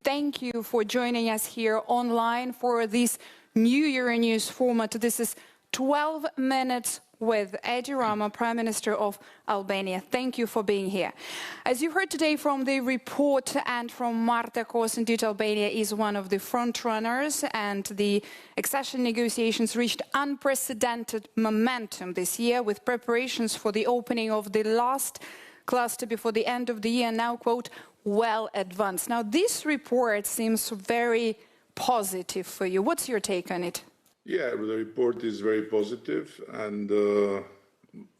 thank you for joining us here online for this new Euronews format. This is 12 minutes with Edi Rama, Prime Minister of Albania. Thank you for being here. As you heard today from the report and from Marta Kos, indeed Albania is one of the front runners, and the accession negotiations reached unprecedented momentum this year with preparations for the opening of the last cluster before the end of the year, now, quote, well advanced. Now, this report seems very positive for you. What's your take on it? Yeah, the report is very positive, and the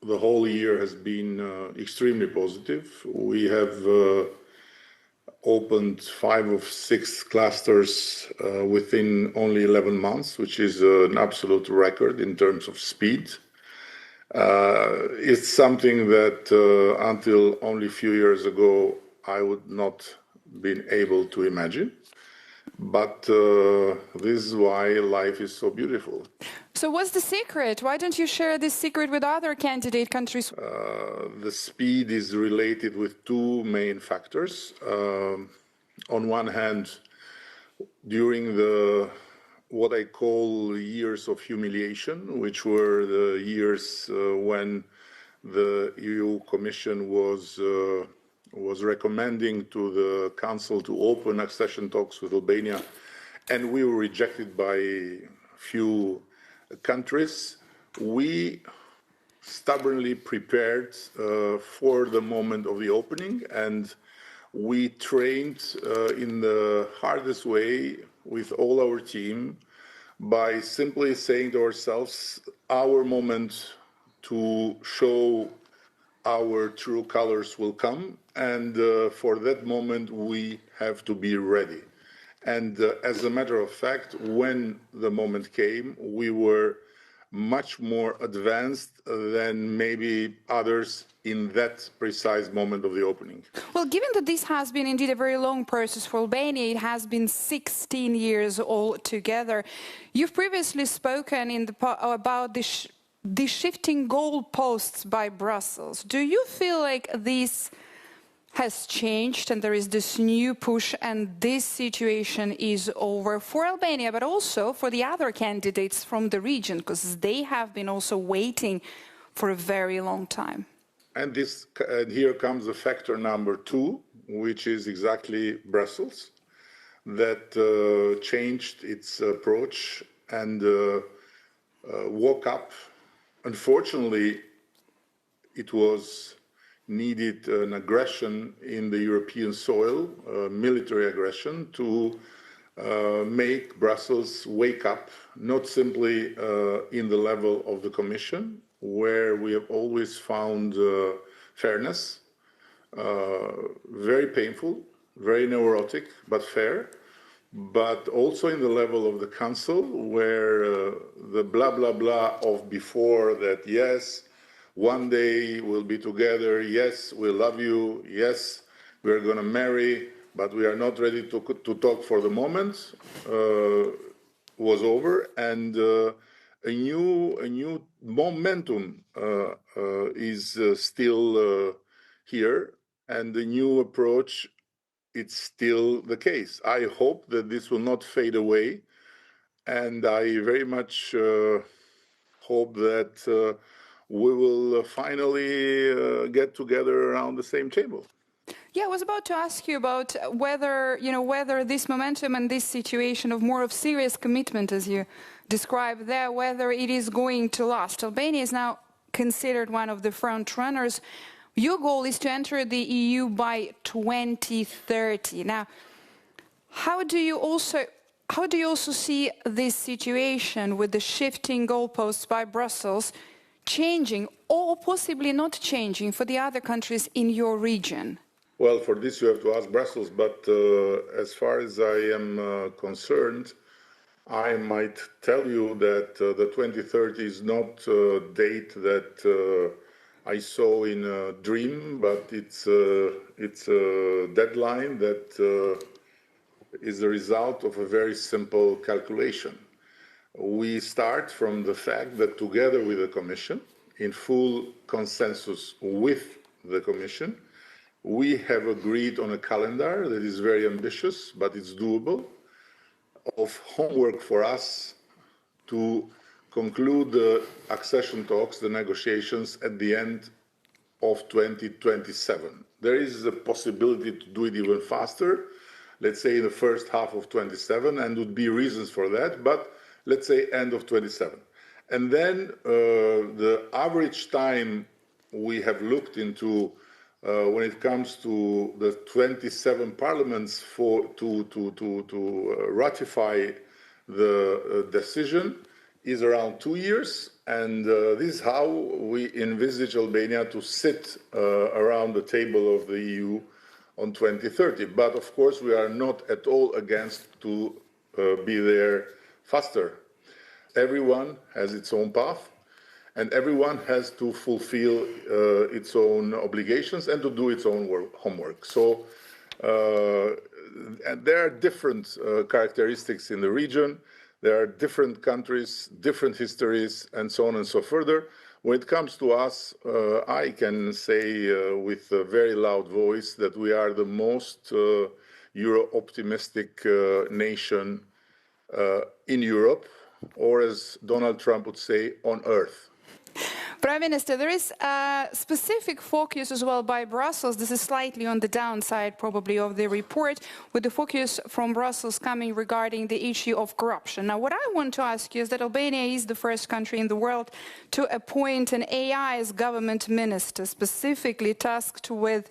whole year has been extremely positive. We have opened 5 of 6 clusters within only 11 months, which is an absolute record in terms of speed. It's something that until only a few years ago I would not been able to imagine. But this is why life is so beautiful. So what's the secret? Why don't you share this secret with other candidate countries? The speed is related with 2 main factors. On one hand, during what I call years of humiliation, which were the years when the EU Commission was recommending to the Council to open accession talks with Albania, and we were rejected by few countries. We stubbornly prepared for the moment of the opening, and we trained in the hardest way with all our team by simply saying to ourselves, our moment to show our true colors will come, and for that moment we have to be ready. And as a matter of fact, when the moment came, we were much more advanced than maybe others in that precise moment of the opening. Well, given that this has been indeed a very long process for Albania, it has been 16 years altogether. You've previously spoken about the shifting goalposts by Brussels. Do you feel like this has changed and there is this new push and this situation is over for Albania, but also for the other candidates from the region, because they have been also waiting for a very long time? And here comes the factor number 2, which is exactly Brussels, that changed its approach and woke up. Unfortunately, it was needed an aggression in the European soil, military aggression, to make Brussels wake up, not simply in the level of the Commission, where we have always found fairness, very painful, very neurotic, but fair, but also in the level of the Council, where the blah, blah, blah of before that, yes, one day we'll be together, yes, we love you, yes, we're going to marry, but we are not ready to talk for the moment, was over, and a new momentum is still here, and the new approach, it's still the case. I hope that this will not fade away, and I very much hope that we will finally get together around the same table. Yeah, I was about to ask you about whether this momentum and this situation of more of serious commitment, as you described there, whether it is going to last. Albania is now considered one of the front runners. Your goal is to enter the EU by 2030. Now, how do you also see this situation with the shifting goalposts by Brussels changing or possibly not changing for the other countries in your region? Well, for this you have to ask Brussels, but as far as I am concerned, I might tell you that the 2030 is not a date that I saw in a dream, but it's a deadline that is the result of a very simple calculation. We start from the fact that together with the Commission, in full consensus with the Commission, We have agreed on a calendar that is very ambitious, but it's doable, of homework for us to conclude the accession talks, the negotiations, at the end of 2027. There is a possibility to do it even faster, let's say in the first half of 27, and would be reasons for that, but let's say end of 27. And then the average time we have looked into when it comes to the 27 parliaments to ratify the decision is around 2 years, and this is how we envisage Albania to sit around the table of the EU on 2030. But of course, we are not at all against to be there faster. Everyone has its own path, and everyone has to fulfill its own obligations and to do its own homework. So and there are different characteristics in the region. There are different countries, different histories, and so on and so further. When it comes to us, I can say with a very loud voice that we are the most Euro-optimistic nation in Europe, or as Donald Trump would say, on Earth. Prime Minister, there is a specific focus as well by Brussels. This is slightly on the downside, probably, of the report, with the focus from Brussels coming regarding the issue of corruption. Now, what I want to ask you is that Albania is the first country in the world to appoint an AI as government minister, specifically tasked with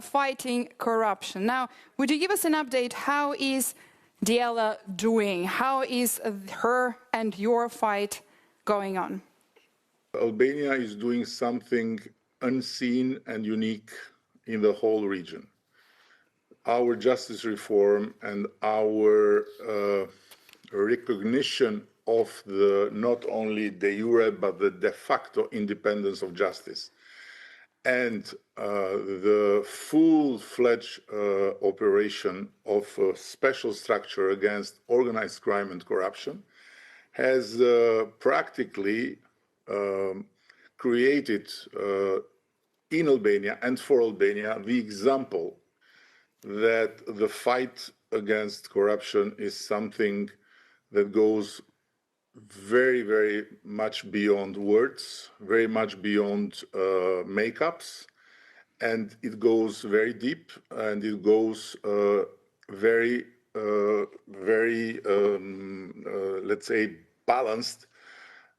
fighting corruption. Now, would you give us an update? How is Diela doing? How is her and your fight going on? Albania is doing something unseen and unique in the whole region. Our justice reform and our recognition of the not only de jure but the de facto independence of justice and the full-fledged operation of a special structure against organized crime and corruption has practically created in Albania and for Albania the example that the fight against corruption is something that goes very, very much beyond words, very much beyond makeups, and it goes very deep, and it goes very, let's say, balanced,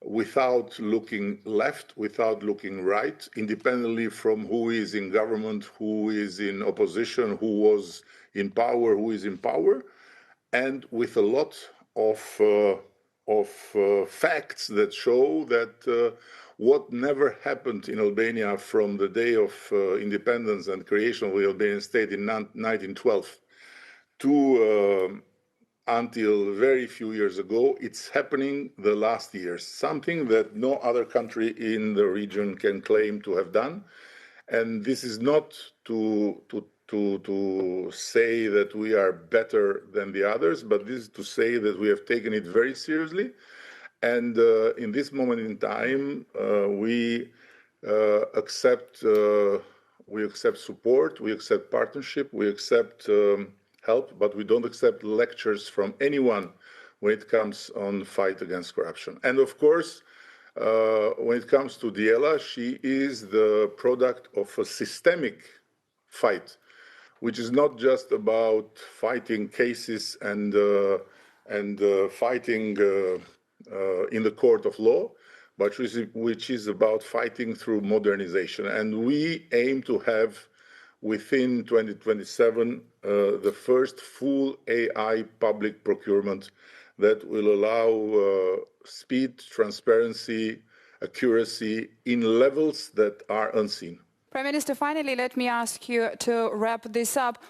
without looking left, without looking right, independently from who is in government, who is in opposition, who was in power, who is in power, and with a lot of facts that show that what never happened in Albania from the day of independence and creation of the Albanian state in 1912 to until very few years ago, it's happening the last years, something that no other country in the region can claim to have done. And this is not to say that we are better than the others, but this is to say that we have taken it very seriously. And in this moment in time, we accept support, we accept partnership, we accept help, but we don't accept lectures from anyone when it comes on fight against corruption. And of course, when it comes to Diela, she is the product of a systemic fight, which is not just about fighting cases and fighting in the court of law, but which is about fighting through modernization. And we aim to have within 2027 the first full AI public procurement that will allow speed, transparency, accuracy in levels that are unseen. Prime Minister, finally, let me ask you to wrap this up.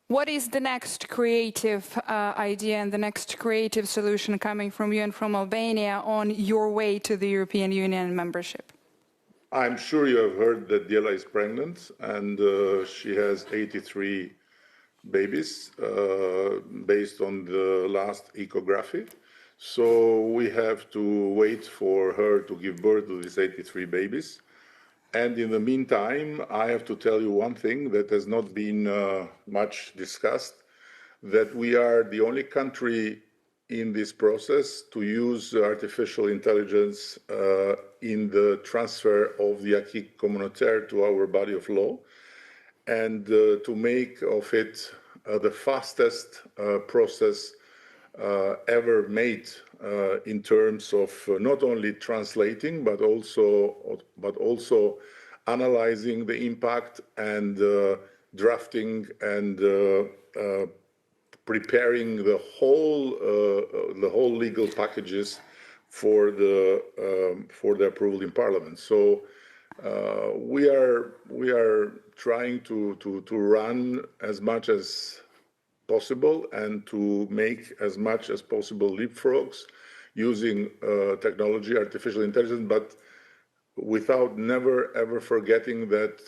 What is the next creative idea and the next creative solution coming from you and from Albania on your way to the European Union membership? I'm sure you have heard that Diela is pregnant, and she has 83 babies based on the last ecography. So we have to wait for her to give birth to these 83 babies. And in the meantime, I have to tell you one thing that has not been much discussed, that we are the only country in this process to use artificial intelligence in the transfer of the acquis communautaire to our body of law, and to make of it the fastest process ever made in terms of not only translating but also analyzing the impact and drafting and preparing the whole legal packages for the approval in Parliament. So we are trying to run as much as possible and to make as much as possible leapfrogs using technology, artificial intelligence, but without never ever forgetting that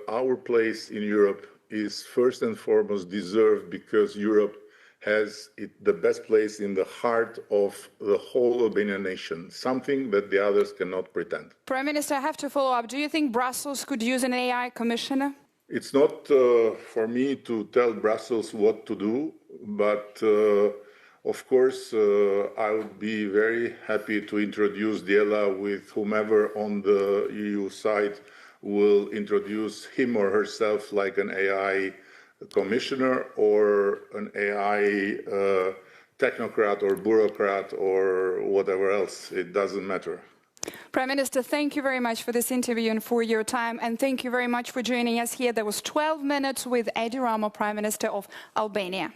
our place in Europe is first and foremost deserved because Europe has the best place in the heart of the whole Albanian nation, something that the others cannot pretend. Prime Minister, I have to follow up. Do you think Brussels could use an AI commissioner? It's not for me to tell Brussels what to do, but of course I would be very happy to introduce Diela with whomever on the EU side will introduce him or herself like an AI commissioner or an AI technocrat or bureaucrat or whatever else. It doesn't matter. Prime Minister, thank you very much for this interview and for your time, and thank you very much for joining us here. That was 12 minutes with Edi Rama, Prime Minister of Albania.